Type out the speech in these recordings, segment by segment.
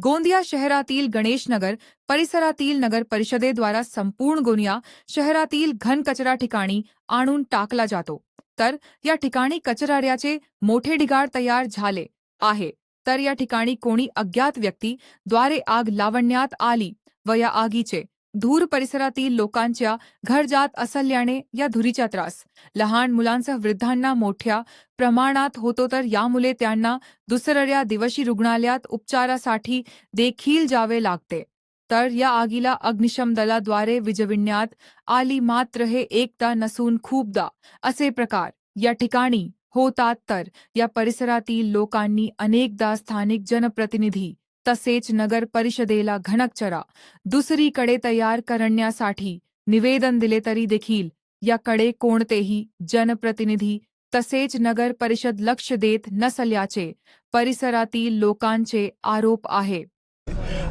गोंदिया शहरातील गणेशनगर परिसरातील नगर परिषदेद्वारा संपूर्ण गोंदिया शहरातील घनकचरा ठिकाणी आणून टाकला जातो। तर या ठिकाणी कचराचे मोठे ढिगाळ तयार झाले आहे। तर या ठिकाणी कोणी अज्ञात व्यक्ती द्वारे आग लावण्यात आली व या आगीचे धूर परिसरातील लोकांच्या घर जात असल्याने या धुरीचा त्रास लहान मुलांसह वृद्धांना मोठ्या प्रमाणात होतो। तर यामुळे त्यांना दुसऱ्या दिवशी रुग्णालयात उपचारासाठी देखील जावे लागते। तर या आगीला अग्निशमन दलाद्वारे विझविण्यात आली, मात्र हे एकदा नसून खूपदा असे प्रकार या ठिकाणी होतात। तर या परिसरातील लोकांनी अनेकदा स्थानिक जनप्रतिनिधी तसेच नगर परिषदेला घनकचरा दुसरीकडे तयार करण्यासाठी निवेदन दिले तरी देखील याकडे कोणतेही जनप्रतिनिधी तसेच नगर परिषद लक्ष देत नसल्याचे परिसरातील लोकांचे आरोप आहे।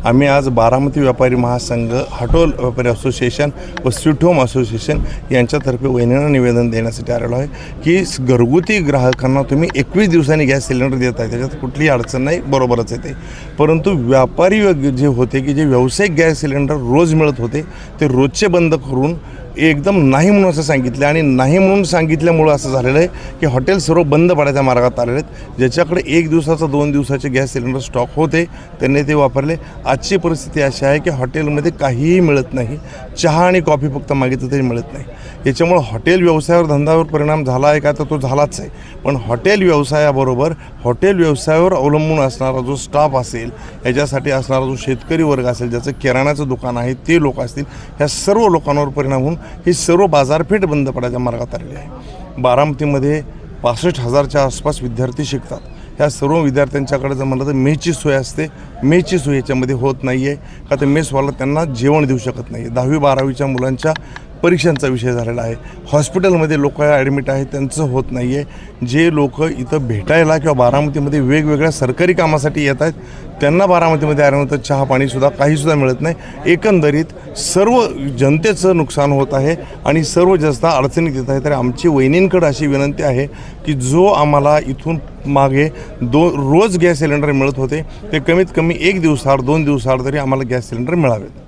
आम्ही आज बारामती व्यापारी महासंघ, हॉटेल व्यापारी असोसिएशन व स्वीट होम असोसिएशन यांच्यातर्फे वहिनींना निवेदन देण्यासाठी आलेलो आहे की घरगुती ग्राहकांना तुम्ही 21 दिवसांनी गॅस सिलेंडर देत आहे, त्याच्यात कुठलीही अडचण नाही, बरोबरच आहे ते। परंतु व्यापारी जे होते की जे व्यावसायिक गॅस सिलेंडर रोज मिळत होते ते रोजचे बंद करून एकदम नाही म्हणून असं सांगितलं आणि नाही म्हणून सांगितल्यामुळं असं झालेलं आहे की हॉटेल सर्व बंद पडायच्या मार्गात आलेले आहेत। ज्याच्याकडे 1 दिवसाचा 2 दिवसाचे गॅस सिलेंडर स्टॉक होते त्यांनी ते वापरले। आजची परिस्थिती अशी आहे की हॉटेलमध्ये काहीही मिळत नाही, चहा आणि कॉफी फक्त मागितलं तरी मिळत नाही। याच्यामुळे हॉटेल व्यवसायावर धंद्यावर परिणाम झाला आहे का, तर तो झालाच आहे। पण हॉटेल व्यवसायाबरोबर हॉटेल व्यवसायावर अवलंबून असणारा जो स्टाफ असेल, याच्यासाठी असणारा जो शेतकरी वर्ग असेल, ज्याचं किराणाचं दुकान आहे ते लोक असतील, ह्या सर्व लोकांवर परिणाम होऊन ही सर्व बाजारपेठ बंद पडायच्या मार्गात आलेली आहे। बारामतीमध्ये 65,000च्या आसपास विद्यार्थी शिकतात। ह्या सर्व विद्यार्थ्यांच्याकडे जर म्हणलं तर मेसची सोय असते, मेसची सोय याच्यामध्ये होत नाही आहे का, तर मेसवाला त्यांना जेवण देऊ शकत नाही। 10वी-12वीच्या मुलांच्या परीक्षांचा विषय झालेला आहे। हॉस्पिटलमध्ये लोक ॲडमिट आहेत त्यांचं होत नाही आहे। जे लोक इथं भेटायला किंवा बारामतीमध्ये वेगवेगळ्या सरकारी कामासाठी येत आहेत त्यांना बारामतीमध्ये आल्यानंतर चहा पाणीसुद्धा काहीसुद्धा मिळत नाही। एकंदरीत सर्व जनतेचं नुकसान होत आहे आणि सर्व जास्त अडचणीत येत आहे। तर आमची वहिनींकडे अशी विनंती आहे की जो आम्हाला इथून मागे रोज गॅस सिलेंडर मिळत होते ते कमीत कमी 1 दिवसाआड 2 दिवसाआड तरी आम्हाला गॅस सिलेंडर मिळावेत।